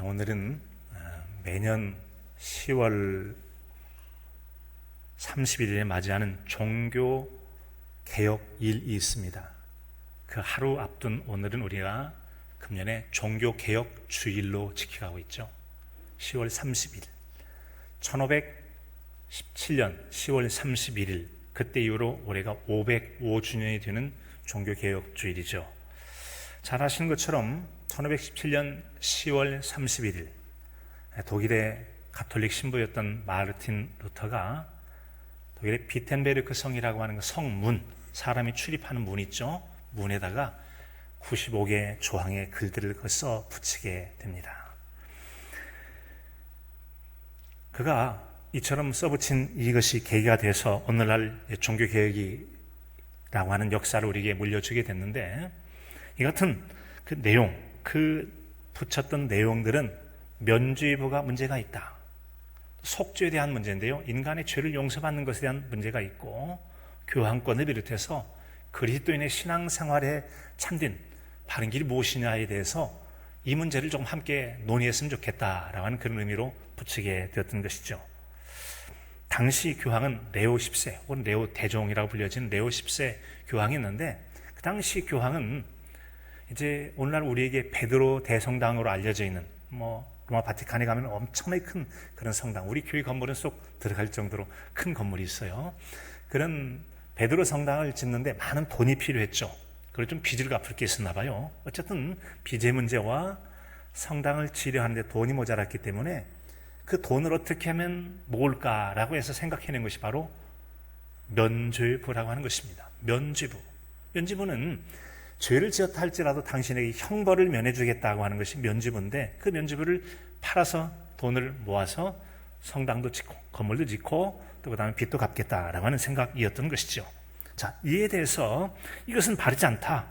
오늘은 매년 10월 31일에 맞이하는 종교개혁일이 있습니다. 그 하루 앞둔 오늘은 우리가 금년에 종교개혁주일로 지켜가고 있죠. 10월 30일 1517년 10월 31일 그때 이후로 올해가 505주년이 되는 종교개혁주일이죠. 잘 아시는 것처럼 1517년 10월 31일 독일의 가톨릭 신부였던 마르틴 루터가 독일의 비텐베르크 성이라고 하는 그 성문, 사람이 출입하는 문 있죠. 문에다가 95개 조항의 글들을 써 붙이게 됩니다. 그가 이처럼 써붙인 이것이 계기가 돼서 오늘날 종교개혁이라고 하는 역사를 우리에게 물려주게 됐는데, 이 같은 그 내용, 그 붙였던 내용들은 면죄부가 문제가 있다. 속죄에 대한 문제인데요. 인간의 죄를 용서받는 것에 대한 문제가 있고, 교환권을 비롯해서 그리스도인의 신앙생활에 참된 바른 길이 무엇이냐에 대해서 이 문제를 좀 함께 논의했으면 좋겠다라고 하는 그런 의미로 붙이게 되었던 것이죠. 당시 교황은 레오 10세 혹은 레오 대종이라고 불려진 레오 10세 교황이었는데, 그 당시 교황은 이제 오늘날 우리에게 베드로 대성당으로 알려져 있는 로마 바티칸에 가면 엄청나게 큰 그런 성당, 우리 교회 건물은 쏙 들어갈 정도로 큰 건물이 있어요. 그런 베드로 성당을 짓는데 많은 돈이 필요했죠. 그리고 좀 빚을 갚을 게 있었나 봐요. 어쨌든 빚의 문제와 성당을 지려하는데 돈이 모자랐기 때문에 그 돈을 어떻게 하면 모을까라고 해서 생각해낸 것이 바로 면죄부라고 하는 것입니다. 면죄부는 죄를 지었다 할지라도 당신에게 형벌을 면해주겠다고 하는 것이 면죄부인데, 그 면죄부를 팔아서 돈을 모아서 성당도 짓고 건물도 짓고 또 그 다음에 빚도 갚겠다라고 하는 생각이었던 것이죠. 자, 이에 대해서 이것은 바르지 않다.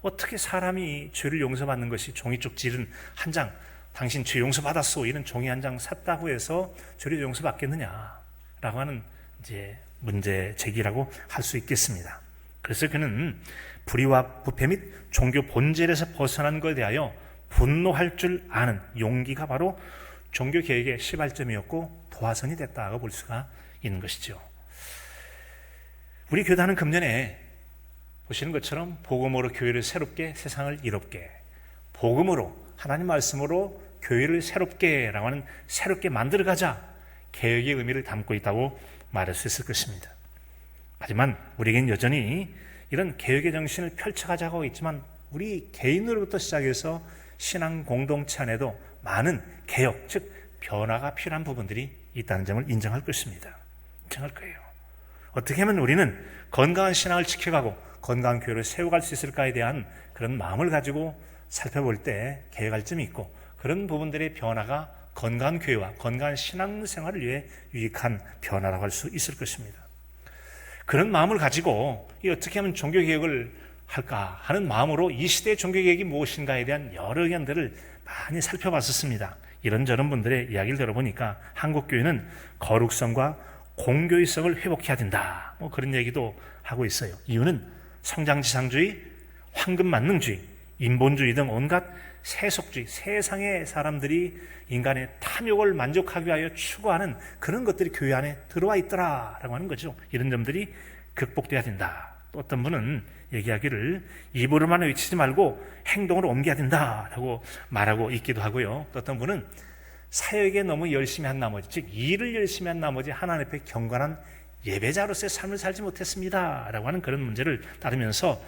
어떻게 사람이 죄를 용서받는 것이 종이 쪽지는 한 장, 당신 죄 용서받았소, 이런 종이 한 장 샀다고 해서 죄를 용서받겠느냐라고 하는 이제 문제 제기라고 할 수 있겠습니다. 그래서 그는 불의와 부패 및 종교 본질에서 벗어난 것에 대하여 분노할 줄 아는 용기가 바로 종교개혁의 시발점이었고 도화선이 됐다고 볼 수가 있는 것이죠. 우리 교단은 금년에 보시는 것처럼 복음으로 교회를 새롭게, 세상을 이롭게, 복음으로, 하나님 말씀으로 교회를 새롭게라고 하는 새롭게 만들어가자, 개혁의 의미를 담고 있다고 말할 수 있을 것입니다. 하지만 우리에겐 여전히 이런 개혁의 정신을 펼쳐가자고 있지만 우리 개인으로부터 시작해서 신앙 공동체 안에도 많은 개혁, 즉 변화가 필요한 부분들이 있다는 점을 인정할 것입니다. 인정할 거예요. 어떻게 하면 우리는 건강한 신앙을 지켜가고 건강한 교회를 세워갈 수 있을까에 대한 그런 마음을 가지고 살펴볼 때 개혁할 점이 있고, 그런 부분들의 변화가 건강한 교회와 건강한 신앙생활을 위해 유익한 변화라고 할 수 있을 것입니다. 그런 마음을 가지고 어떻게 하면 종교개혁을 할까 하는 마음으로 이 시대의 종교개혁이 무엇인가에 대한 여러 의견들을 많이 살펴봤었습니다. 이런저런 분들의 이야기를 들어보니까 한국교회는 거룩성과 공교의성을 회복해야 된다, 그런 얘기도 하고 있어요. 이유는 성장지상주의, 황금만능주의, 인본주의 등 온갖 세속주의, 세상의 사람들이 인간의 탐욕을 만족하기 위하여 추구하는 그런 것들이 교회 안에 들어와 있더라라고 하는 거죠. 이런 점들이 극복돼야 된다. 또 어떤 분은 얘기하기를 입으로만 외치지 말고 행동으로 옮겨야 된다라고 말하고 있기도 하고요. 또 어떤 분은 사역에 너무 열심히 한 나머지, 즉 일을 열심히 한 나머지 하나님 앞에 경건한 예배자로서의 삶을 살지 못했습니다라고 하는 그런 문제를 따르면서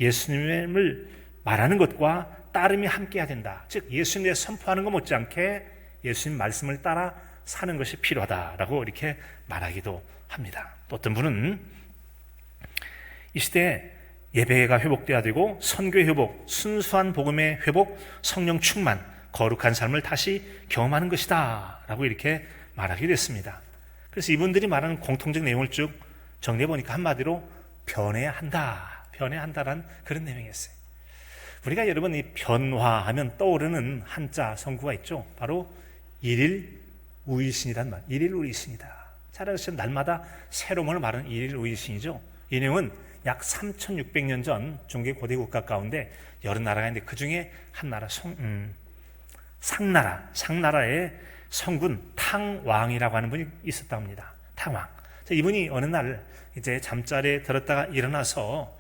예수님을 말하는 것과 따름이 함께해야 된다. 즉 예수님에 선포하는 것 못지않게 예수님 말씀을 따라 사는 것이 필요하다라고 이렇게 말하기도 합니다. 또 어떤 분은 이 시대에 예배가 회복돼야 되고 선교의 회복, 순수한 복음의 회복, 성령 충만, 거룩한 삶을 다시 경험하는 것이다 라고 이렇게 말하기도 했습니다. 그래서 이분들이 말하는 공통적 내용을 쭉 정리해보니까 한마디로 변해야 한다라는 그런 내용이었어요. 우리가 여러분 이 변화하면 떠오르는 한자 성구가 있죠. 바로 일일우일신이란 말. 일일우일신이다. 잘 아시죠? 날마다 새로움을 말하는 일일우일신이죠. 이 내용은 약 3600년 전 중계 고대 국가 가운데 여러 나라가 있는데 그 중에 한 나라 상나라의 성군 탕왕이라고 하는 분이 있었다고 합니다. 탕왕. 이분이 어느 날 이제 잠자리에 들었다가 일어나서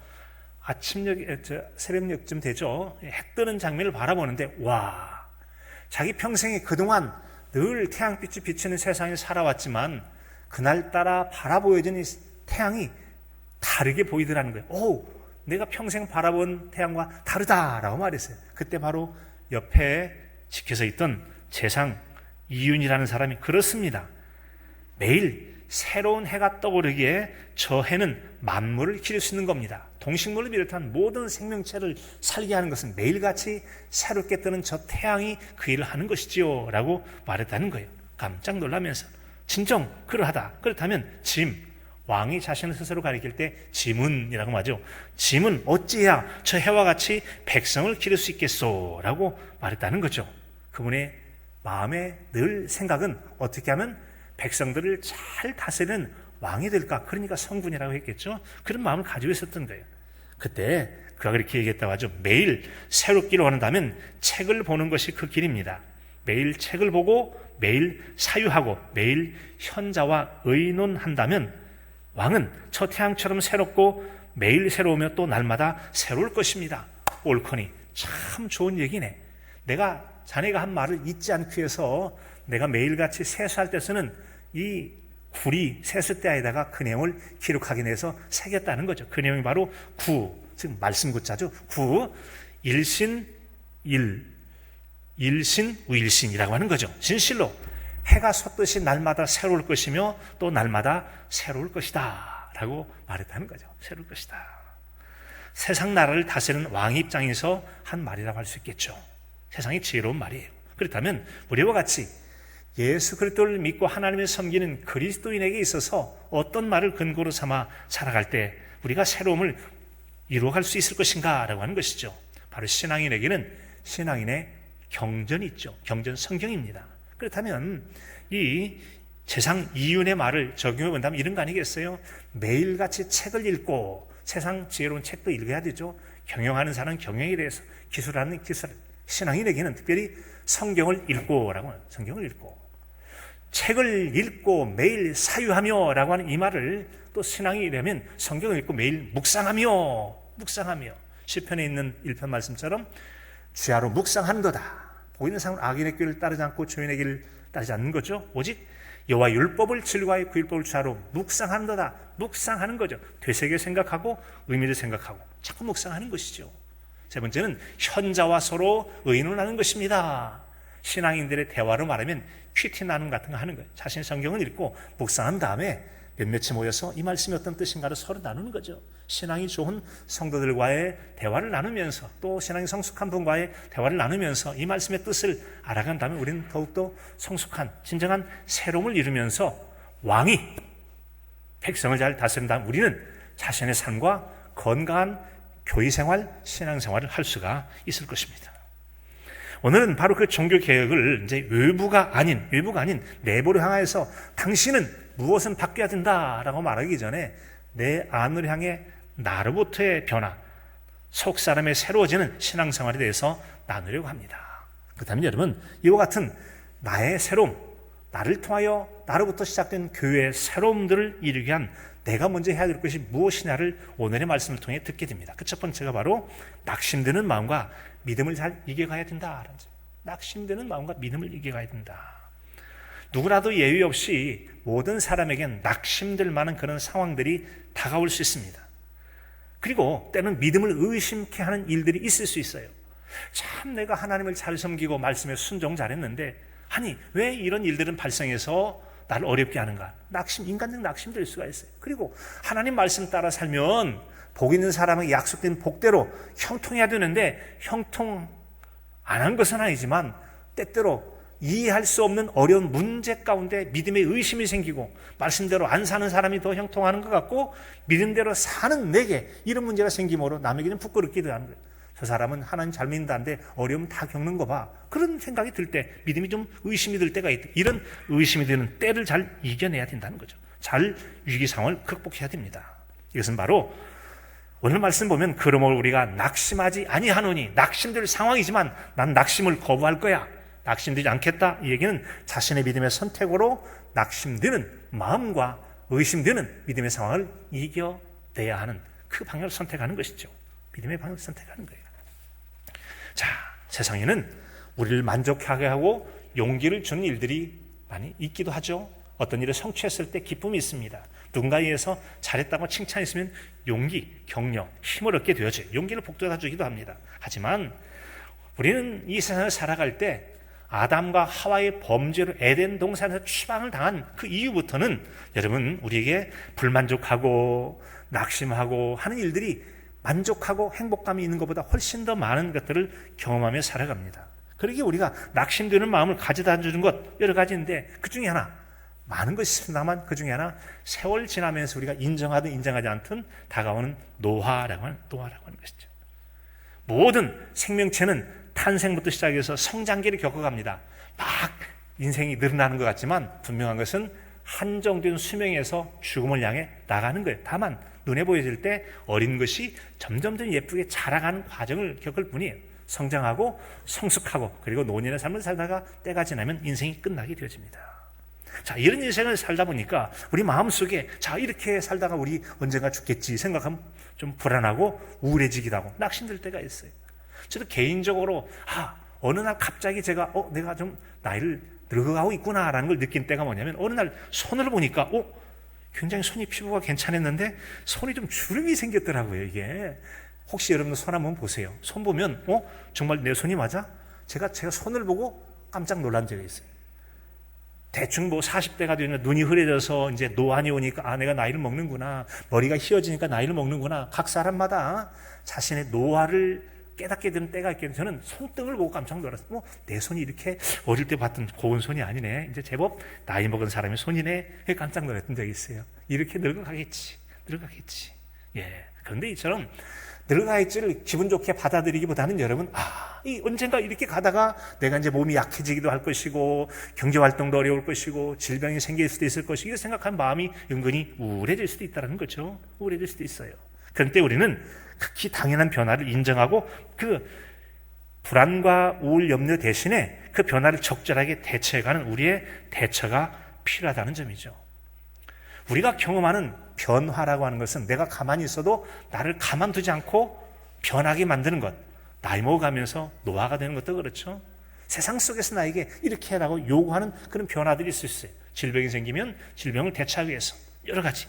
새벽녘쯤 되죠. 해 뜨는 장면을 바라보는데, 와, 자기 평생에 그동안 늘 태양빛이 비치는 세상에 살아왔지만 그날따라 바라보여지는 태양이 다르게 보이더라는 거예요. 오, 내가 평생 바라본 태양과 다르다라고 말했어요. 그때 바로 옆에 지켜서 있던 재상 이윤이라는 사람이, 그렇습니다, 매일 새로운 해가 떠오르기에 저 해는 만물을 기를 수 있는 겁니다. 동식물을 비롯한 모든 생명체를 살게 하는 것은 매일같이 새롭게 뜨는 저 태양이 그 일을 하는 것이지요 라고 말했다는 거예요. 깜짝 놀라면서, 진정 그러하다. 그렇다면 왕이 자신을 스스로 가리킬 때 짐은이라고 하죠. 짐은 어찌해야 저 해와 같이 백성을 기를 수 있겠소 라고 말했다는 거죠. 그분의 마음의 늘 생각은 어떻게 하면 백성들을 잘 다스리는 왕이 될까? 그러니까 성군이라고 했겠죠. 그런 마음을 가지고 있었던 거예요. 그때 그가 그렇게 얘기했다고 하죠. 매일 새롭기를 원한다면 책을 보는 것이 그 길입니다. 매일 책을 보고 매일 사유하고 매일 현자와 의논한다면 왕은 저 태양처럼 새롭고 매일 새로우며 또 날마다 새로울 것입니다. 옳거니 참 좋은 얘기네. 자네가 한 말을 잊지 않기 위해서 내가 매일같이 세수할 때 쓰는 이 구리 세숫대에다가 그 내용을 기록하기 위해서 새겼다는 거죠. 그 내용이 바로 즉 말씀구자죠. 일신우일신이라고 하는 거죠. 진실로 해가 솟듯이 날마다 새로울 것이며 또 날마다 새로울 것이다 라고 말했다는 거죠. 새로울 것이다. 세상 나라를 다스리는 왕 입장에서 한 말이라고 할 수 있겠죠. 세상이 지혜로운 말이에요. 그렇다면 우리와 같이 예수 그리스도를 믿고 하나님을 섬기는 그리스도인에게 있어서 어떤 말을 근거로 삼아 살아갈 때 우리가 새로움을 이루어갈 수 있을 것인가 라고 하는 것이죠. 바로 신앙인에게는 신앙인의 경전이 있죠. 경전 성경입니다. 그렇다면 이 재상 이윤의 말을 적용해 본다면 이런 거 아니겠어요? 매일같이 책을 읽고 세상 지혜로운 책도 읽어야 되죠. 경영하는 사람은 경영에 대해서, 기술하는 기술, 신앙인에게는 특별히 성경을 읽고라고 하는, 성경을 읽고 책을 읽고 매일 사유하며 라고 하는 이 말을 또 신앙이 되면 성경을 읽고 매일 묵상하며 시편에 있는 1편 말씀처럼 주야로 묵상한도다. 보이는 상은 악인의 길을 따르지 않고 죄인의 길을 따르지 않는 거죠. 오직 여호와 율법을 즐거워하여 그 율법을 주야로 묵상한도다. 묵상하는 거죠. 되새겨 생각하고 의미를 생각하고 자꾸 묵상하는 것이죠. 세 번째는 현자와 서로 의논하는 것입니다. 신앙인들의 대화로 말하면 퀴티 나눔 같은 거 하는 거예요. 자신의 성경을 읽고 묵상한 다음에 몇몇이 모여서 이 말씀이 어떤 뜻인가를 서로 나누는 거죠. 신앙이 좋은 성도들과의 대화를 나누면서 또 신앙이 성숙한 분과의 대화를 나누면서 이 말씀의 뜻을 알아간다면 우리는 더욱더 성숙한 진정한 새로움을 이루면서 왕이 백성을 잘 다스린다면 우리는 자신의 삶과 건강한 교회생활, 신앙생활을 할 수가 있을 것입니다. 오늘은 바로 그 종교개혁을 이제 외부가 아닌 내부를 향해서 당신은 무엇은 바뀌어야 된다라고 말하기 전에 내 안을 향해 나로부터의 변화, 속사람의 새로워지는 신앙생활에 대해서 나누려고 합니다. 그렇다면 여러분, 이와 같은 나의 새로움, 나를 통하여 나로부터 시작된 교회의 새로움들을 이루기 위한 내가 먼저 해야 될 것이 무엇이냐를 오늘의 말씀을 통해 듣게 됩니다. 그 첫 번째가 바로 낙심되는 마음과 믿음을 잘 이겨가야 된다. 낙심되는 마음과 믿음을 이겨가야 된다. 누구라도 예외 없이 모든 사람에겐 낙심될 만한 그런 상황들이 다가올 수 있습니다. 그리고 때는 믿음을 의심케 하는 일들이 있을 수 있어요. 참 내가 하나님을 잘 섬기고 말씀에 순종 잘했는데 아니 왜 이런 일들은 발생해서 나를 어렵게 하는가? 인간적 낙심될 수가 있어요. 그리고 하나님 말씀 따라 살면 복 있는 사람에게 약속된 복대로 형통해야 되는데 형통 안 한 것은 아니지만 때때로 이해할 수 없는 어려운 문제 가운데 믿음의 의심이 생기고 말씀대로 안 사는 사람이 더 형통하는 것 같고 믿음대로 사는 내게 이런 문제가 생기므로 남에게는 부끄럽기도 하는 거예요. 저 사람은 하나님 잘 믿는다는데 어려움 다 겪는 거 봐. 그런 생각이 들 때 믿음이 좀 의심이 들 때가 있다. 이런 의심이 드는 때를 잘 이겨내야 된다는 거죠. 잘 위기 상황을 극복해야 됩니다. 이것은 바로 오늘 말씀 보면 그러므로 우리가 낙심하지 아니하노니 낙심될 상황이지만 난 낙심을 거부할 거야. 낙심되지 않겠다. 이 얘기는 자신의 믿음의 선택으로 낙심되는 마음과 의심되는 믿음의 상황을 이겨내야 하는 그 방향을 선택하는 것이죠. 믿음의 방향을 선택하는 거예요. 자, 세상에는 우리를 만족하게 하고 용기를 주는 일들이 많이 있기도 하죠. 어떤 일을 성취했을 때 기쁨이 있습니다. 누군가에 의해서 잘했다고 칭찬이 있으면 용기, 격려, 힘을 얻게 되어져요. 용기를 북돋아 주기도 합니다. 하지만 우리는 이 세상을 살아갈 때 아담과 하와의 범죄로 에덴 동산에서 추방을 당한 그 이후부터는 여러분 우리에게 불만족하고 낙심하고 하는 일들이 만족하고 행복감이 있는 것보다 훨씬 더 많은 것들을 경험하며 살아갑니다. 그러기에 우리가 낙심되는 마음을 가져다 주는 것 여러 가지인데 그 중에 하나, 많은 것이 있습니다만 그 중에 하나, 세월 지나면서 우리가 인정하든 인정하지 않든 다가오는 노화라고 하는 것이죠. 모든 생명체는 탄생부터 시작해서 성장기를 겪어갑니다. 막 인생이 늘어나는 것 같지만 분명한 것은 한정된 수명에서 죽음을 향해 나가는 거예요. 다만 눈에 보여질 때 어린 것이 점점점 예쁘게 자라가는 과정을 겪을 뿐이에요. 성장하고 성숙하고 그리고 노년의 삶을 살다가 때가 지나면 인생이 끝나게 되어집니다. 자, 이런 인생을 살다 보니까 우리 마음속에 자, 이렇게 살다가 우리 언젠가 죽겠지 생각하면 좀 불안하고 우울해지기도 하고 낙심될 때가 있어요. 저도 개인적으로 어느 날 갑자기 제가 내가 좀 나이를 늙어가고 있구나라는 걸 느낀 때가 뭐냐면 어느 날 손을 보니까 굉장히 손이 피부가 괜찮았는데 손이 좀 주름이 생겼더라고요. 이게 혹시 여러분 손 한번 보세요. 손 보면 정말 내 손이 맞아? 제가 손을 보고 깜짝 놀란 적이 있어요. 대충 40대가 되면 눈이 흐려져서 이제 노안이 오니까 내가 나이를 먹는구나, 머리가 휘어지니까 나이를 먹는구나. 각 사람마다 자신의 노화를 깨닫게 되는 때가 있겠는데 저는 손등을 보고 깜짝 놀랐어요. 내 손이 이렇게 어릴 때 봤던 고운 손이 아니네. 이제 제법 나이 먹은 사람의 손이네. 깜짝 놀랐던 적이 있어요. 이렇게 늙어가겠지. 예. 그런데 이처럼 늙어가겠지를 기분 좋게 받아들이기보다는 여러분, 이 언젠가 이렇게 가다가 내가 이제 몸이 약해지기도 할 것이고 경제활동도 어려울 것이고 질병이 생길 수도 있을 것이고 이렇게 생각한 마음이 은근히 우울해질 수도 있다는 거죠. 우울해질 수도 있어요. 그런데 우리는 극히 당연한 변화를 인정하고 그 불안과 우울, 염려 대신에 그 변화를 적절하게 대처해가는 우리의 대처가 필요하다는 점이죠. 우리가 경험하는 변화라고 하는 것은 내가 가만히 있어도 나를 가만두지 않고 변하게 만드는 것, 나이 먹어가면서 노화가 되는 것도 그렇죠. 세상 속에서 나에게 이렇게 해라고 요구하는 그런 변화들이 있을 수 있어요. 질병이 생기면 질병을 대처하기 위해서 여러 가지.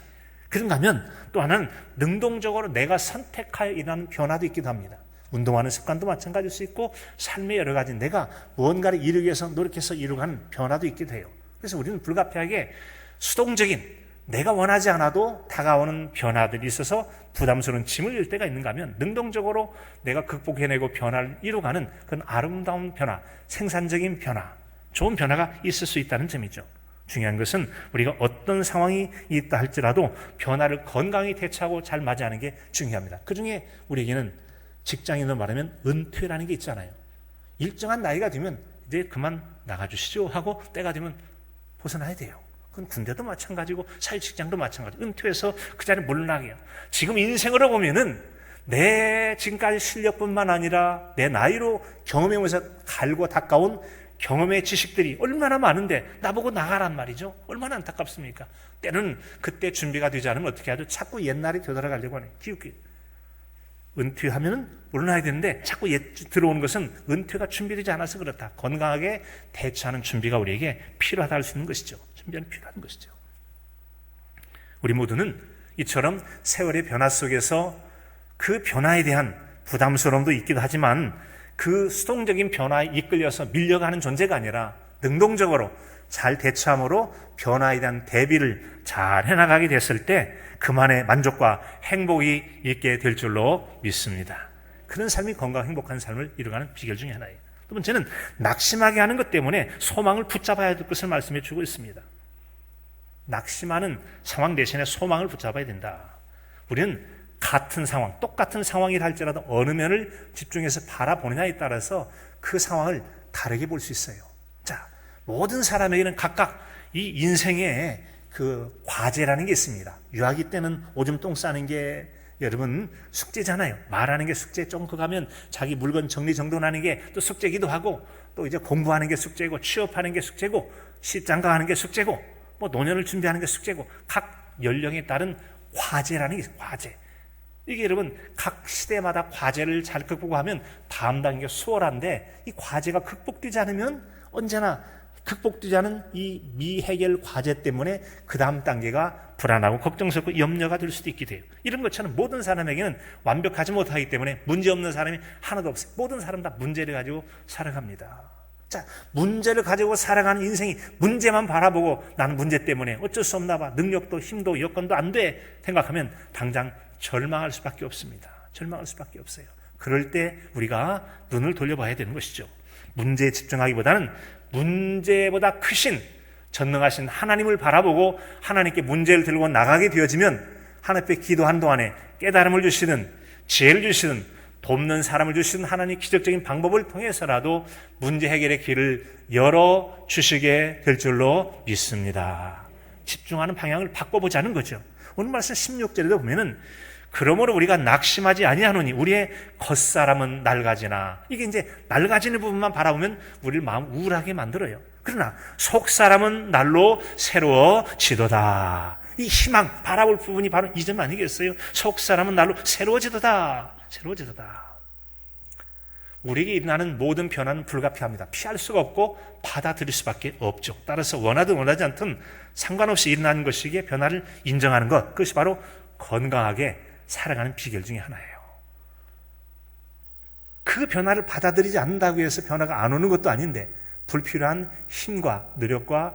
그런가 하면 또 하나는 능동적으로 내가 선택하여 일어나는 변화도 있기도 합니다. 운동하는 습관도 마찬가지일 수 있고 삶의 여러 가지 내가 무언가를 이루기 위해서 노력해서 이루어가는 변화도 있기도 해요. 그래서 우리는 불가피하게 수동적인 내가 원하지 않아도 다가오는 변화들이 있어서 부담스러운 짐을 질 때가 있는가 하면 능동적으로 내가 극복해내고 변화를 이루어가는 그런 아름다운 변화, 생산적인 변화, 좋은 변화가 있을 수 있다는 점이죠. 중요한 것은 우리가 어떤 상황이 있다 할지라도 변화를 건강히 대처하고 잘 맞이하는 게 중요합니다. 그중에 우리에게는 직장인으로 말하면 은퇴라는 게 있잖아요. 일정한 나이가 되면 이제 그만 나가주시죠 하고 때가 되면 벗어나야 돼요. 그건 군대도 마찬가지고 사회직장도 마찬가지고 은퇴해서 그 자리에 물러나게요. 지금 인생으로 보면은 내 지금까지 실력뿐만 아니라 내 나이로 경험해오면서 갈고 닦아온 경험의 지식들이 얼마나 많은데 나보고 나가란 말이죠. 얼마나 안타깝습니까? 때는 그때 준비가 되지 않으면 어떻게 하죠? 자꾸 옛날에 되돌아가려고 하네. 기웃기. 은퇴하면 물러나야 되는데 자꾸 들어오는 것은 은퇴가 준비되지 않아서 그렇다. 건강하게 대처하는 준비가 우리에게 필요하다 할 수 있는 것이죠. 준비는 필요한 것이죠. 우리 모두는 이처럼 세월의 변화 속에서 그 변화에 대한 부담스러움도 있기도 하지만 그 수동적인 변화에 이끌려서 밀려가는 존재가 아니라 능동적으로 잘 대처함으로 변화에 대한 대비를 잘 해나가게 됐을 때 그만의 만족과 행복이 있게 될 줄로 믿습니다. 그런 삶이 건강 행복한 삶을 이루어가는 비결 중에 하나예요. 두 번째는 낙심하게 하는 것 때문에 소망을 붙잡아야 될 것을 말씀해 주고 있습니다. 낙심하는 상황 대신에 소망을 붙잡아야 된다. 우리는 같은 상황, 똑같은 상황이라 할지라도 어느 면을 집중해서 바라보느냐에 따라서 그 상황을 다르게 볼 수 있어요. 자, 모든 사람에게는 각각 이 인생에 그 과제라는 게 있습니다. 유아기 때는 오줌 똥 싸는 게 여러분 숙제잖아요. 말하는 게 숙제, 쫑크 가면 자기 물건 정리정돈하는 게 또 숙제기도 하고, 또 이제 공부하는 게 숙제고, 취업하는 게 숙제고, 시장가 하는 게 숙제고, 뭐 노년을 준비하는 게 숙제고, 각 연령에 따른 과제라는 게 있어요. 과제. 이게 여러분 각 시대마다 과제를 잘 극복하면 다음 단계가 수월한데, 이 과제가 극복되지 않으면 언제나 극복되지 않은 이 미해결 과제 때문에 그 다음 단계가 불안하고 걱정스럽고 염려가 될 수도 있게 돼요. 이런 것처럼 모든 사람에게는 완벽하지 못하기 때문에 문제없는 사람이 하나도 없어요. 모든 사람 다 문제를 가지고 살아갑니다. 자, 문제를 가지고 살아가는 인생이 문제만 바라보고 나는 문제 때문에 어쩔 수 없나 봐, 능력도 힘도 여건도 안 돼 생각하면 당장 절망할 수밖에 없습니다. 절망할 수밖에 없어요. 그럴 때 우리가 눈을 돌려봐야 되는 것이죠. 문제에 집중하기보다는 문제보다 크신 전능하신 하나님을 바라보고 하나님께 문제를 들고 나가게 되어지면 하나님께 기도한 동안에 깨달음을 주시는, 지혜를 주시는, 돕는 사람을 주시는 하나님 기적적인 방법을 통해서라도 문제 해결의 길을 열어주시게 될 줄로 믿습니다. 집중하는 방향을 바꿔보자는 거죠. 오늘 말씀 16절에도 보면은 그러므로 우리가 낙심하지 아니하노니 우리의 겉사람은 낡아지나, 이게 이제 낡아지는 부분만 바라보면 우리를 마음 우울하게 만들어요. 그러나 속사람은 날로 새로워지도다. 이 희망 바라볼 부분이 바로 이 점 아니겠어요? 속사람은 날로 새로워지도다. 새로워지도다. 우리에게 일어나는 모든 변화는 불가피합니다. 피할 수가 없고 받아들일 수밖에 없죠. 따라서 원하든 원하지 않든 상관없이 일어나는 것이기에 변화를 인정하는 것, 그것이 바로 건강하게 살아가는 비결 중에 하나예요. 그 변화를 받아들이지 않는다고 해서 변화가 안 오는 것도 아닌데, 불필요한 힘과 노력과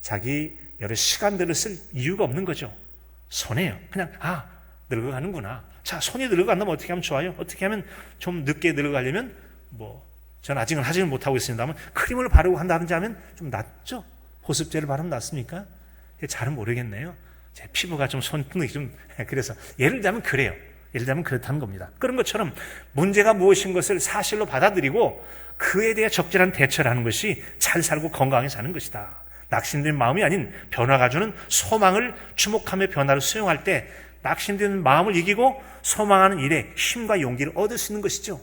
자기 여러 시간들을 쓸 이유가 없는 거죠. 손해요. 그냥 늙어가는구나. 자, 손이 늙어간다면 어떻게 하면 좋아요? 어떻게 하면 좀 늦게 늙어가려면 전 아직은 하지는 못하고 있습니다만 크림을 바르고 한다든지 하면 좀 낫죠? 보습제를 바르면 낫습니까? 잘은 모르겠네요. 제 피부가 좀 손등이 좀 그래서 예를 들자면 그래요. 예를 들자면 그렇다는 겁니다. 그런 것처럼 문제가 무엇인 것을 사실로 받아들이고 그에 대해 적절한 대처를 하는 것이 잘 살고 건강하게 사는 것이다. 낙심된 마음이 아닌 변화가 주는 소망을 주목하며 변화를 수용할 때 낙심된 마음을 이기고 소망하는 일에 힘과 용기를 얻을 수 있는 것이죠.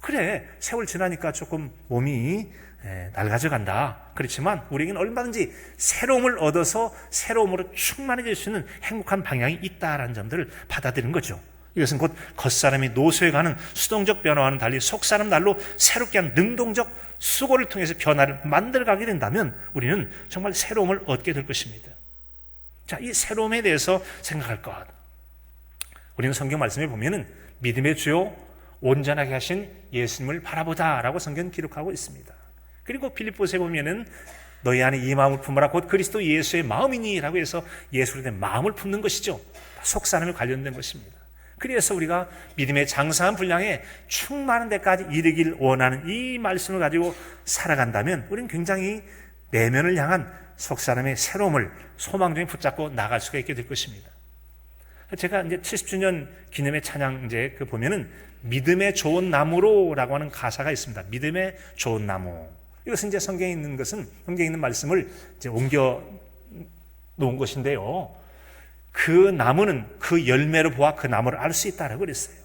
그래, 세월 지나니까 조금 몸이 낡아져 간다. 그렇지만 우리에게는 얼마든지 새로움을 얻어서 새로움으로 충만해질 수 있는 행복한 방향이 있다라는 점들을 받아들이는 거죠. 이것은 곧 겉사람이 노쇠해 가는 수동적 변화와는 달리 속사람 날로 새롭게 하는 능동적 수고를 통해서 변화를 만들어가게 된다면 우리는 정말 새로움을 얻게 될 것입니다. 자, 이 새로움에 대해서 생각할 것. 우리는 성경 말씀에 보면은 믿음의 주요 온전하게 하신 예수님을 바라보자라고 성경 기록하고 있습니다. 그리고 빌립보서에 보면은 너희 안에 이 마음을 품어라 곧 그리스도 예수의 마음이니라고 해서 예수로 된 마음을 품는 것이죠. 속사람에 관련된 것입니다. 그래서 우리가 믿음의 장사한 분량에 충만한 데까지 이르길 원하는 이 말씀을 가지고 살아간다면 우리는 굉장히 내면을 향한 속사람의 새로움을 소망 중에 붙잡고 나갈 수가 있게 될 것입니다. 제가 이제 70주년 기념의 찬양 이제 보면은 믿음의 좋은 나무로라고 하는 가사가 있습니다. 믿음의 좋은 나무. 이것은 이제 성경에 있는 말씀을 이제 옮겨 놓은 것인데요. 그 나무는 그 열매로 보아 그 나무를 알 수 있다라고 그랬어요.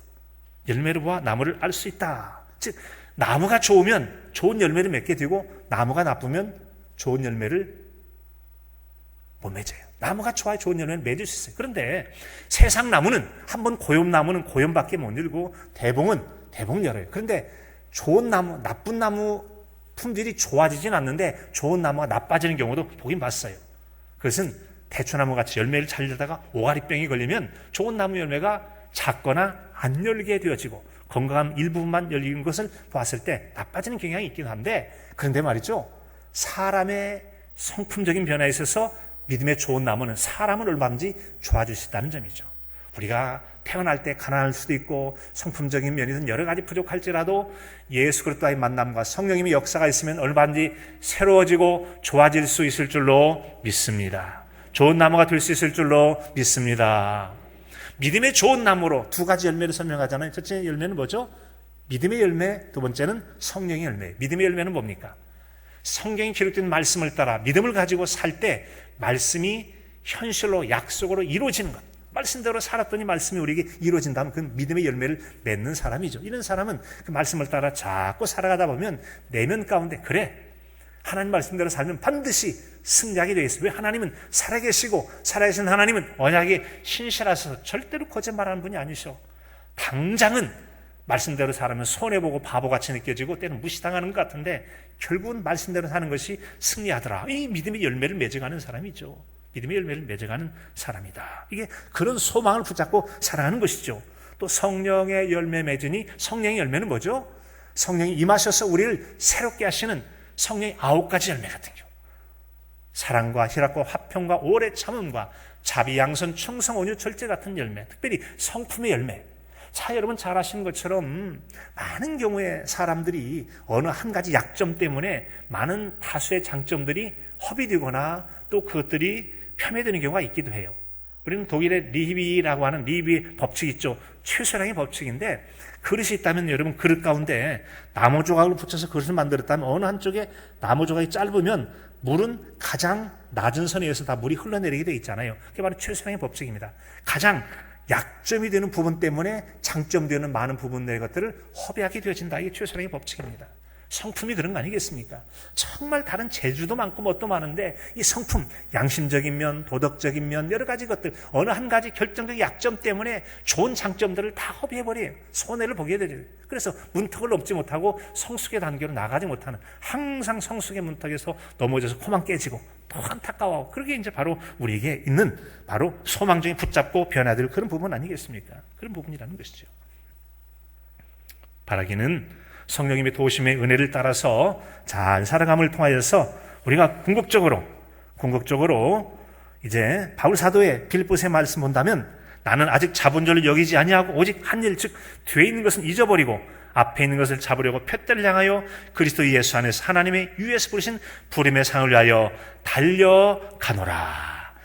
열매로 보아 나무를 알 수 있다. 즉, 나무가 좋으면 좋은 열매를 맺게 되고 나무가 나쁘면 좋은 열매를 못 맺어요. 나무가 좋아야 좋은 열매를 맺을 수 있어요. 그런데 세상 나무는 한번 고염나무는 고염밖에 못 열고 대봉은 열어요. 그런데 좋은 나무, 나쁜 나무 품질이 좋아지진 않는데 좋은 나무가 나빠지는 경우도 보긴 봤어요. 그것은 대추나무 같이 열매를 잘 열다가 오가리병이 걸리면 좋은 나무 열매가 작거나 안 열게 되어지고 건강한 일부분만 열리는 것을 봤을 때 나빠지는 경향이 있긴 한데, 그런데 말이죠, 사람의 성품적인 변화에 있어서 믿음의 좋은 나무는 사람을 얼마든지 좋아질 수 있다는 점이죠. 우리가 태어날 때 가난할 수도 있고 성품적인 면에서는 여러 가지 부족할지라도 예수 그리스도와의 만남과 성령님의 역사가 있으면 얼마든지 새로워지고 좋아질 수 있을 줄로 믿습니다. 좋은 나무가 될 수 있을 줄로 믿습니다. 믿음의 좋은 나무로 두 가지 열매를 설명하잖아요. 첫째 열매는 뭐죠? 믿음의 열매, 두 번째는 성령의 열매. 믿음의 열매는 뭡니까? 성경에 기록된 말씀을 따라 믿음을 가지고 살 때 말씀이 현실로 약속으로 이루어지는 것. 말씀대로 살았더니 말씀이 우리에게 이루어진다면 그 믿음의 열매를 맺는 사람이죠. 이런 사람은 그 말씀을 따라 자꾸 살아가다 보면 내면 가운데 그래, 하나님 말씀대로 살면 반드시 승리하게 되어 있어요. 왜? 하나님은 살아계시고 살아계신 하나님은 언약에 신실하셔서 절대로 거짓말하는 분이 아니셔. 당장은 말씀대로 살면 손해보고 바보같이 느껴지고 때는 무시당하는 것 같은데 결국은 말씀대로 사는 것이 승리하더라. 이 믿음의 열매를 맺어가는 사람이죠. 믿음의 열매를 맺어가는 사람이다. 이게 그런 소망을 붙잡고 살아가는 것이죠. 또 성령의 열매 맺으니, 성령의 열매는 뭐죠? 성령이 임하셔서 우리를 새롭게 하시는 성령의 9가지 열매 같은 경우, 사랑과 희락과 화평과 오래 참음과 자비, 양선, 충성, 온유, 절제 같은 열매, 특별히 성품의 열매. 자, 여러분 잘 아시는 것처럼 많은 경우에 사람들이 어느 한 가지 약점 때문에 많은 다수의 장점들이 허비되거나 또 그것들이 폄훼되는 경우가 있기도 해요. 우리는 독일의 리히비라고 하는 리히비 법칙이 있죠. 최소량의 법칙인데, 그릇이 있다면 여러분 그릇 가운데 나무 조각을 붙여서 그릇을 만들었다면 어느 한쪽에 나무 조각이 짧으면 물은 가장 낮은 선에 의해서 다 물이 흘러내리게 되어 있잖아요. 그게 바로 최소량의 법칙입니다. 가장 약점이 되는 부분 때문에 장점되는 많은 부분들의 것들을 허비하게 되어진다. 이게 최소량의 법칙입니다. 성품이 그런 거 아니겠습니까? 정말 다른 재주도 많고 뭣도 많은데 이 성품, 양심적인 면, 도덕적인 면, 여러 가지 것들, 어느 한 가지 결정적 약점 때문에 좋은 장점들을 다 허비해버려요. 손해를 보게 되죠. 그래서 문턱을 넘지 못하고 성숙의 단계로 나가지 못하는, 항상 성숙의 문턱에서 넘어져서 코만 깨지고 또 안타까워. 그게 이제 바로 우리에게 있는 바로 소망중에 붙잡고 변화될 그런 부분 아니겠습니까? 그런 부분이라는 것이죠. 바라기는 성령님의 도우심의 은혜를 따라서 잘 살아감을 통하여서 우리가 궁극적으로 이제 바울 사도의 빌립보서의 말씀 본다면, 나는 아직 자본절을 여기지 아니하고 오직 한 일, 즉 뒤에 있는 것은 잊어버리고 앞에 있는 것을 잡으려고 푯대를 향하여 그리스도 예수 안에서 하나님의 유에서 부르신 부름의 상을 위하여 달려가노라.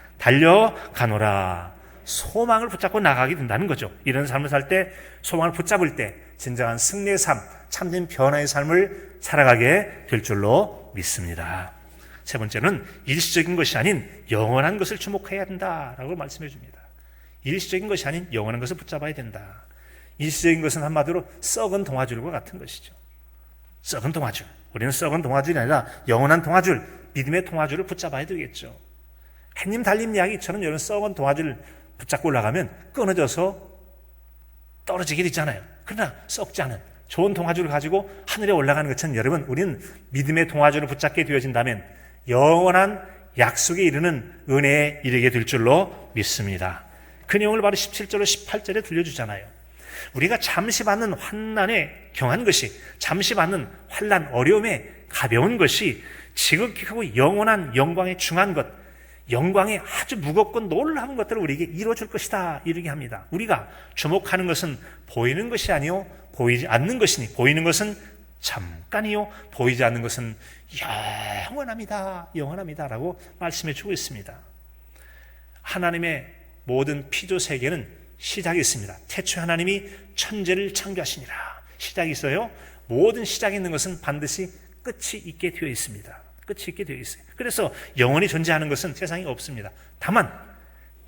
소망을 붙잡고 나가게 된다는 거죠. 이런 삶을 살 때, 소망을 붙잡을 때 진정한 승리의 삶, 참된 변화의 삶을 살아가게 될 줄로 믿습니다. 세 번째는 일시적인 것이 아닌 영원한 것을 주목해야 된다라고 말씀해 줍니다. 일시적인 것이 아닌 영원한 것을 붙잡아야 된다. 일시적인 것은 한마디로 썩은 동아줄과 같은 것이죠. 썩은 동아줄. 우리는 썩은 동아줄이 아니라 영원한 동아줄, 믿음의 동아줄을 붙잡아야 되겠죠. 햇님 달림 이야기처럼 이런 썩은 동아줄을 붙잡고 올라가면 끊어져서 떨어지게 되잖아요. 그러나 썩지 않은 좋은 동아줄을 가지고 하늘에 올라가는 것처럼 여러분, 우리는 믿음의 동아줄을 붙잡게 되어진다면 영원한 약속에 이르는 은혜에 이르게 될 줄로 믿습니다. 그 내용을 바로 17절로 18절에 들려주잖아요. 우리가 잠시 받는 환난에 경한 것이, 잠시 받는 환난, 어려움에 가벼운 것이 지극히 영원한 영광에 중한 것, 영광의 아주 무겁고 놀라운 것들을 우리에게 이루어줄 것이다, 이르게 합니다. 우리가 주목하는 것은 보이는 것이 아니요 보이지 않는 것이니, 보이는 것은 잠깐이요 보이지 않는 것은 영원합니다라고 말씀해 주고 있습니다. 하나님의 모든 피조 세계는 시작이 있습니다. 태초에 하나님이 천지를 창조하시니라. 시작이 있어요. 모든 시작이 있는 것은 반드시 끝이 있게 되어 있습니다. 끝이 있게 되어 있어요. 그래서 영원히 존재하는 것은 세상에 없습니다. 다만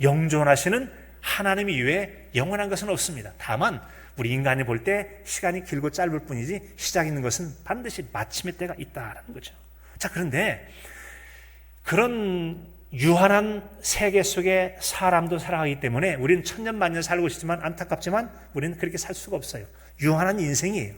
영존하시는 하나님 이외에 영원한 것은 없습니다. 다만 우리 인간이 볼 때 시간이 길고 짧을 뿐이지 시작 있는 것은 반드시 마침의 때가 있다라는 거죠. 자, 그런데 그런 유한한 세계 속에 사람도 살아가기 때문에 우리는 천년만년 살고 싶지만, 안타깝지만 우리는 그렇게 살 수가 없어요. 유한한 인생이에요.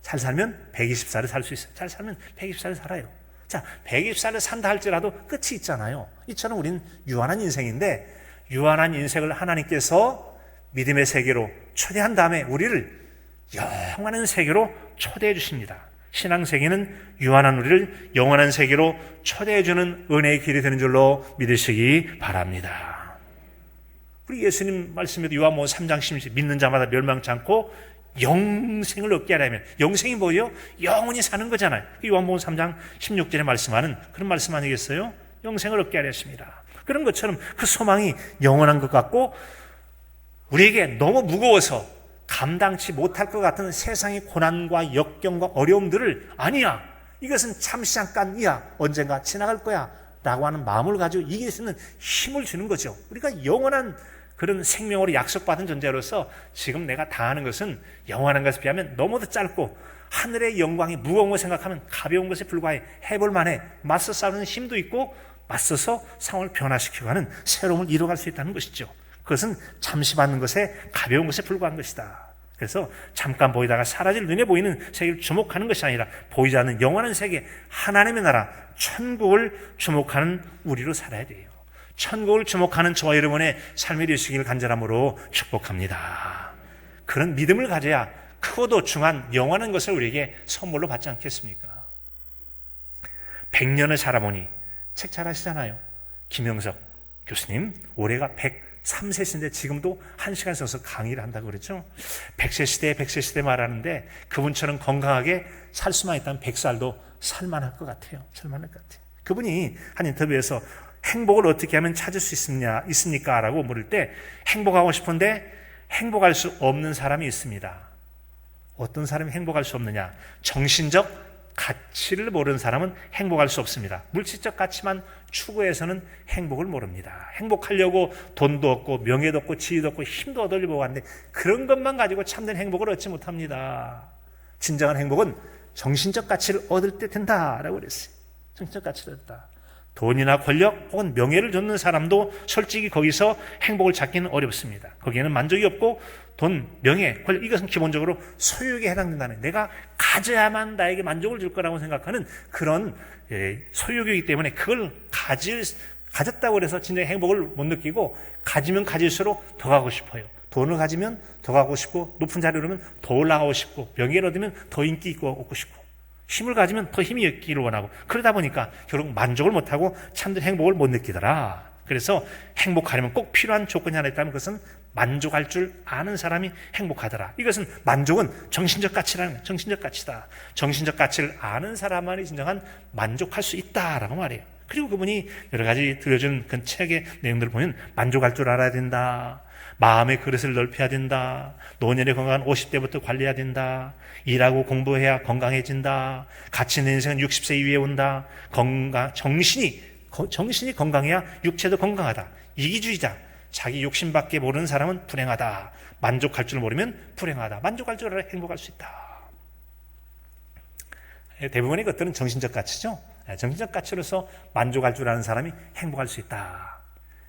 잘 살면 120살을 살 수 있어요. 잘 살면 120살을 살아요. 자, 120살을 산다 할지라도 끝이 있잖아요. 이처럼 우리는 유한한 인생인데, 유한한 인생을 하나님께서 믿음의 세계로 초대한 다음에 우리를 영원한 세계로 초대해 주십니다. 신앙 세계는 유한한 우리를 영원한 세계로 초대해 주는 은혜의 길이 되는 줄로 믿으시기 바랍니다. 우리 예수님 말씀에도 요한복음 3장 16절, 믿는 자마다 멸망치 않고 영생을 얻게 하려면, 영생이 뭐예요? 영원히 사는 거잖아요. 요한복음 3장 16절에 말씀하는 그런 말씀 아니겠어요? 영생을 얻게 하려 했습니다. 그런 것처럼 그 소망이 영원한 것 같고, 우리에게 너무 무거워서 감당치 못할 것 같은 세상의 고난과 역경과 어려움들을, 아니야, 이것은 잠시 잠깐이야, 언젠가 지나갈 거야 라고 하는 마음을 가지고 이길 수 있는 힘을 주는 거죠. 우리가 영원한 그런 생명으로 약속받은 존재로서 지금 내가 당하는 것은 영원한 것에 비하면 너무도 짧고 하늘의 영광이 무거운 걸 생각하면 가벼운 것에 불과해 해볼 만해. 맞서 싸우는 힘도 있고 맞서서 상황을 변화시키고 하는 새로움을 이뤄갈 수 있다는 것이죠. 그것은 잠시 받는 것에 가벼운 것에 불과한 것이다. 그래서 잠깐 보이다가 사라질 눈에 보이는 세계를 주목하는 것이 아니라 보이지 않는 영원한 세계, 하나님의 나라, 천국을 주목하는 우리로 살아야 돼요. 천국을 주목하는 저와 여러분의 삶이 되시길 간절함으로 축복합니다. 그런 믿음을 가져야 크고도 중한 영원한 것을 우리에게 선물로 받지 않겠습니까? 100년을 살아보니 책 잘 아시잖아요. 김영석 교수님 올해가 103세신데 지금도 1시간 써서 강의를 한다고 그랬죠. 100세 시대 말하는데 그분처럼 건강하게 살 수만 있다면 100살도 살만할 것 같아요. 그분이 한 인터뷰에서 행복을 어떻게 하면 찾을 수 있습니까? 라고 물을 때 행복하고 싶은데 행복할 수 없는 사람이 있습니다. 어떤 사람이 행복할 수 없느냐? 정신적 가치를 모르는 사람은 행복할 수 없습니다. 물질적 가치만 추구해서는 행복을 모릅니다. 행복하려고 돈도 얻고 명예도 얻고 지위도 얻고 힘도 얻으려고 하는데 그런 것만 가지고 참된 행복을 얻지 못합니다. 진정한 행복은 정신적 가치를 얻을 때 된다라고 그랬어요. 정신적 가치를 얻다. 돈이나 권력 혹은 명예를 줬는 사람도 솔직히 거기서 행복을 찾기는 어렵습니다. 거기에는 만족이 없고 돈, 명예, 권력 이것은 기본적으로 소유욕에 해당된다는 내가 가져야만 나에게 만족을 줄 거라고 생각하는 그런 소유욕이기 때문에 그걸 가졌다고 해서 진짜 행복을 못 느끼고 가지면 가질수록 더 가고 싶어요. 돈을 가지면 더 가고 싶고 높은 자리에 오르면 더 올라가고 싶고 명예를 얻으면 더 인기 있고 얻고 싶고 힘을 가지면 더 힘이 있기를 원하고 그러다 보니까 결국 만족을 못하고 참된 행복을 못 느끼더라. 그래서 행복하려면 꼭 필요한 조건이 하나 있다면 그것은 만족할 줄 아는 사람이 행복하더라. 이것은 만족은 정신적 가치라는 거예요. 정신적 가치다. 정신적 가치를 아는 사람만이 진정한 만족할 수 있다라고 말해요. 그리고 그분이 여러 가지 들려준 그 책의 내용들을 보면 만족할 줄 알아야 된다. 마음의 그릇을 넓혀야 된다. 노년의 건강은 50대부터 관리해야 된다. 일하고 공부해야 건강해진다. 가치 있는 인생은 60세 이후에 온다. 정신이 건강해야 육체도 건강하다. 이기주의자. 자기 욕심밖에 모르는 사람은 불행하다. 만족할 줄 모르면 불행하다. 만족할 줄 알아야 행복할 수 있다. 대부분의 것들은 정신적 가치죠. 정신적 가치로서 만족할 줄 아는 사람이 행복할 수 있다.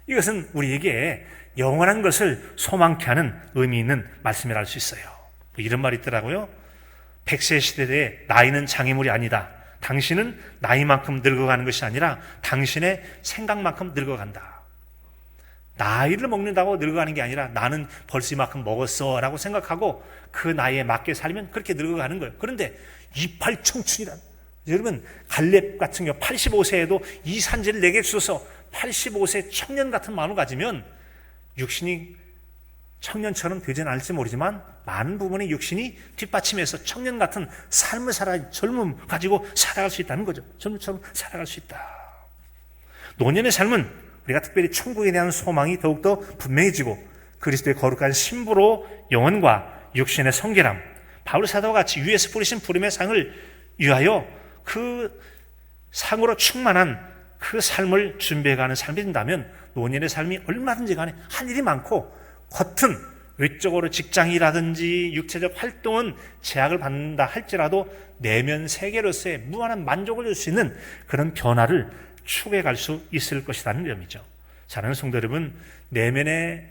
이것은 우리에게 영원한 것을 소망케 하는 의미 있는 말씀이라 할 수 있어요. 이런 말이 있더라고요. 100세 시대에 나이는 장애물이 아니다. 당신은 나이만큼 늙어가는 것이 아니라 당신의 생각만큼 늙어간다. 나이를 먹는다고 늙어가는 게 아니라 나는 벌써 이만큼 먹었어 라고 생각하고 그 나이에 맞게 살면 그렇게 늙어가는 거예요. 그런데 이팔 청춘이란 여러분 갈렙 같은 경우 85세에도 이 산지를 내게 주셔서 85세 청년 같은 마음을 가지면 육신이 청년처럼 되지는 않을지 모르지만 많은 부분의 육신이 뒷받침해서 청년 같은 삶을 젊음 가지고 살아갈 수 있다는 거죠. 젊음처럼 살아갈 수 있다. 노년의 삶은 우리가 특별히 천국에 대한 소망이 더욱더 분명해지고 그리스도의 거룩한 신부로 영혼과 육신의 성결함, 바울 사도와 같이 위에서 뿌리신 부름의 상을 위하여 그 상으로 충만한 그 삶을 준비해가는 삶이 된다면 노년의 삶이 얼마든지 간에 할 일이 많고 겉은 외적으로 직장이라든지 육체적 활동은 제약을 받는다 할지라도 내면 세계로서의 무한한 만족을 줄 수 있는 그런 변화를 추구해 갈 수 있을 것이라는 점이죠. 사랑하는 성도 여러분, 내면의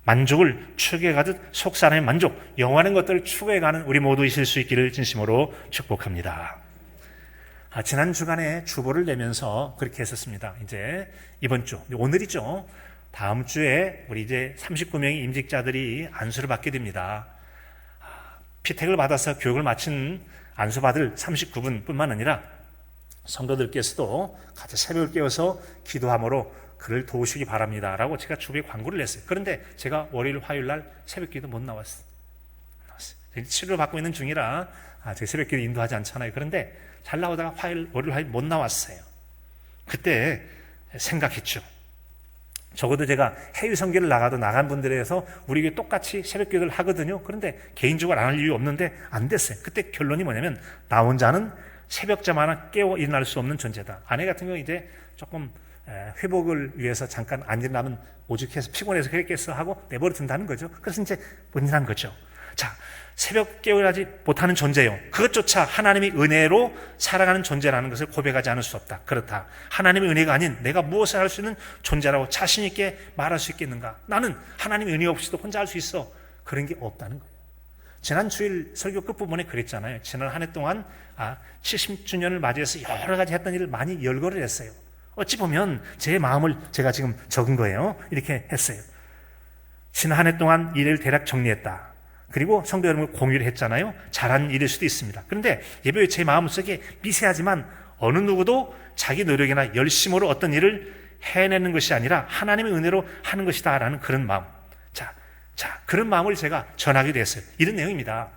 만족을 추구해 가듯 속사람의 만족, 영원한 것들을 추구해 가는 우리 모두 있을 수 있기를 진심으로 축복합니다. 지난 주간에 주보를 내면서 그렇게 했었습니다. 이제 이번 주, 오늘이죠. 다음 주에 우리 이제 39명의 임직자들이 안수를 받게 됩니다. 피택을 받아서 교육을 마친 안수받을 39분 뿐만 아니라 성도들께서도 같이 새벽을 깨워서 기도함으로 그를 도우시기 바랍니다. 라고 제가 주부에 광고를 냈어요. 그런데 제가 월요일, 화요일 날 새벽 기도 못 나왔어요. 치료를 받고 있는 중이라 제가 새벽 기도 인도하지 않잖아요. 그런데 잘 나오다가 월요일, 화요일 못 나왔어요. 그때 생각했죠. 적어도 제가 해외 선교를 나가도 나간 분들에서 우리에게 똑같이 새벽 기도를 하거든요. 그런데 개인적으로 안 할 이유 없는데 안 됐어요. 그때 결론이 뭐냐면 나 혼자는 새벽잠 하나 깨워 일어날 수 없는 존재다. 아내 같은 경우 이제 조금 회복을 위해서 잠깐 앉으려면 오죽해서 피곤해서 그랬겠어 하고 내버려 둔다는 거죠. 그래서 이제 문제란 거죠. 자, 새벽 깨어나지 못하는 존재요. 그것조차 하나님의 은혜로 살아가는 존재라는 것을 고백하지 않을 수 없다. 그렇다. 하나님의 은혜가 아닌 내가 무엇을 할 수 있는 존재라고 자신 있게 말할 수 있겠는가? 나는 하나님의 은혜 없이도 혼자 할 수 있어. 그런 게 없다는 거예요. 지난 주일 설교 끝부분에 그랬잖아요. 지난 한 해 동안 70주년을 맞이해서 여러 가지 했던 일을 많이 열거를 했어요. 어찌 보면 제 마음을 제가 지금 적은 거예요. 이렇게 했어요. 지난 한 해 동안 일을 대략 정리했다. 그리고 성도 여러분과 공유를 했잖아요. 잘한 일일 수도 있습니다. 그런데 예배의 제 마음속에 미세하지만 어느 누구도 자기 노력이나 열심으로 어떤 일을 해내는 것이 아니라 하나님의 은혜로 하는 것이다라는 그런 마음. 자, 그런 마음을 제가 전하기도 했어요. 이런 내용입니다.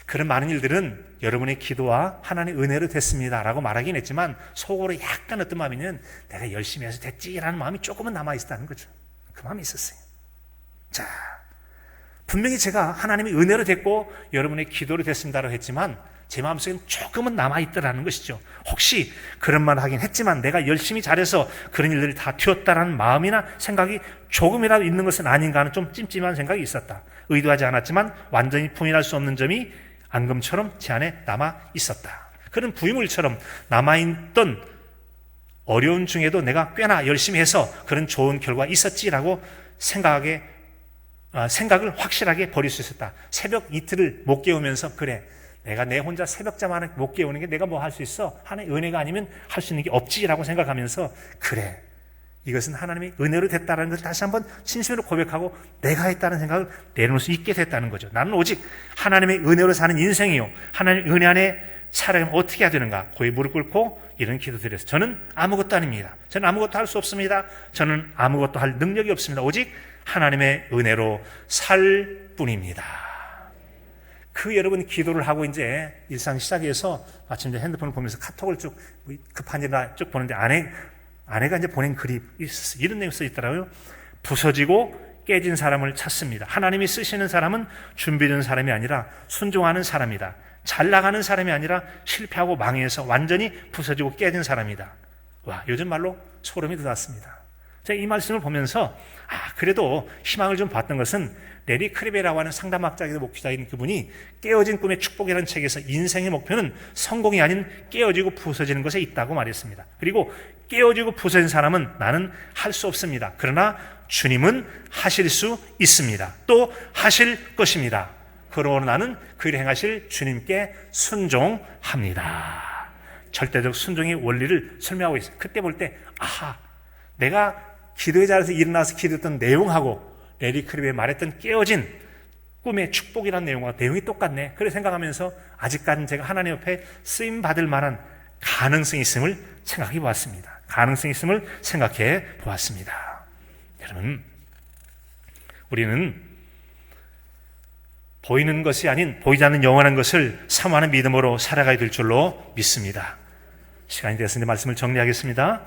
그런 많은 일들은 여러분의 기도와 하나님의 은혜로 됐습니다라고 말하긴 했지만 속으로 약간 어떤 마음이면 내가 열심히 해서 됐지라는 마음이 조금은 남아있다는 거죠. 그 마음이 있었어요. 자, 분명히 제가 하나님의 은혜로 됐고 여러분의 기도로 됐습니다라고 했지만 제 마음속에는 조금은 남아있더라는 것이죠. 혹시 그런 말 하긴 했지만 내가 열심히 잘해서 그런 일들을 다 튀었다라는 마음이나 생각이 조금이라도 있는 것은 아닌가 하는 좀 찜찜한 생각이 있었다. 의도하지 않았지만 완전히 부인할 수 없는 점이 앙금처럼 제 안에 남아 있었다. 그런 부유물처럼 남아있던 어려운 중에도 내가 꽤나 열심히 해서 그런 좋은 결과가 있었지라고 생각을 확실하게 버릴 수 있었다. 새벽 이틀을 못 깨우면서 그래, 내가 내 혼자 새벽잠 못 깨우는 게 내가 뭐 할 수 있어? 하나님의 은혜가 아니면 할 수 있는 게 없지라고 생각하면서 그래, 이것은 하나님의 은혜로 됐다는 것을 다시 한번 진심으로 고백하고 내가 했다는 생각을 내려놓을 수 있게 됐다는 거죠. 나는 오직 하나님의 은혜로 사는 인생이요, 하나님의 은혜 안에 살아가면 어떻게 해야 되는가? 고개 무릎 꿇고 이런 기도드렸어요. 저는 아무것도 아닙니다. 저는 아무것도 할 수 없습니다. 저는 아무것도 할 능력이 없습니다. 오직 하나님의 은혜로 살 뿐입니다. 그 여러분 기도를 하고 이제 일상 시작해서 마침 이제 핸드폰을 보면서 카톡을 쭉 급한 일이나 쭉 보는데 아내가 이제 보낸 글이 있었어요. 이런 내용이 써 있더라고요. 부서지고 깨진 사람을 찾습니다. 하나님이 쓰시는 사람은 준비된 사람이 아니라 순종하는 사람이다. 잘 나가는 사람이 아니라 실패하고 망해서 완전히 부서지고 깨진 사람이다. 와, 요즘 말로 소름이 돋았습니다. 제가 이 말씀을 보면서 그래도 희망을 좀 봤던 것은 레리 크리베라고 하는 상담학자이기도 목회자인 그분이 깨어진 꿈의 축복이라는 책에서 인생의 목표는 성공이 아닌 깨어지고 부서지는 것에 있다고 말했습니다. 그리고 깨어지고 부서진 사람은 나는 할 수 없습니다. 그러나 주님은 하실 수 있습니다. 또 하실 것입니다. 그러므로 나는 그 일을 행하실 주님께 순종합니다. 절대적 순종의 원리를 설명하고 있어요. 그때 볼 때 내가 기도의 자리에서 일어나서 기도했던 내용하고 레리 크리베에 말했던 깨어진 꿈의 축복이라는 내용과 내용이 똑같네. 그래 생각하면서 아직까지는 제가 하나님 옆에 쓰임받을 만한 가능성이 있음을 생각해 보았습니다. 가능성이 있음을 생각해 보았습니다. 여러분, 우리는 보이는 것이 아닌 보이지 않는 영원한 것을 사모하는 믿음으로 살아가야 될 줄로 믿습니다. 시간이 됐으니 말씀을 정리하겠습니다.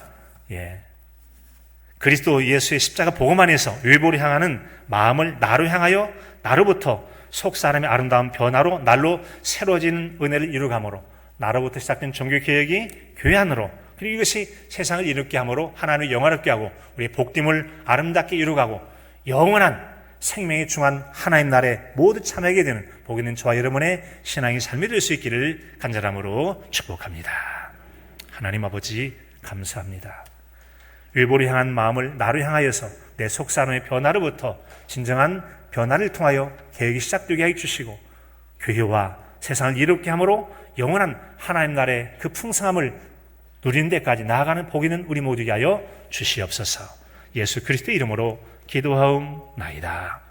그리스도 예수의 십자가 복음 안에서 외부로 향하는 마음을 나로 향하여 나로부터 속 사람의 아름다운 변화로 날로 새로워지는 은혜를 이루감으로 나로부터 시작된 종교개혁이 교회 안으로 그리고 이것이 세상을 이롭게 함으로 하나님을 영화롭게 하고 우리의 복됨을 아름답게 이루가고 영원한 생명의 중한 하나님 나라에 모두 참여하게 되는 복 있는 저와 여러분의 신앙의 삶이 될 수 있기를 간절함으로 축복합니다. 하나님 아버지 감사합니다. 외부로 향한 마음을 나로 향하여서 내 속사람의 변화로부터 진정한 변화를 통하여 개혁이 시작되게 해주시고 교회와 세상을 이롭게 함으로 영원한 하나님 나라의 그 풍성함을 누리는 데까지 나아가는 복 있는 우리 모두에게 하여 주시옵소서. 예수 그리스도의 이름으로 기도하옵나이다.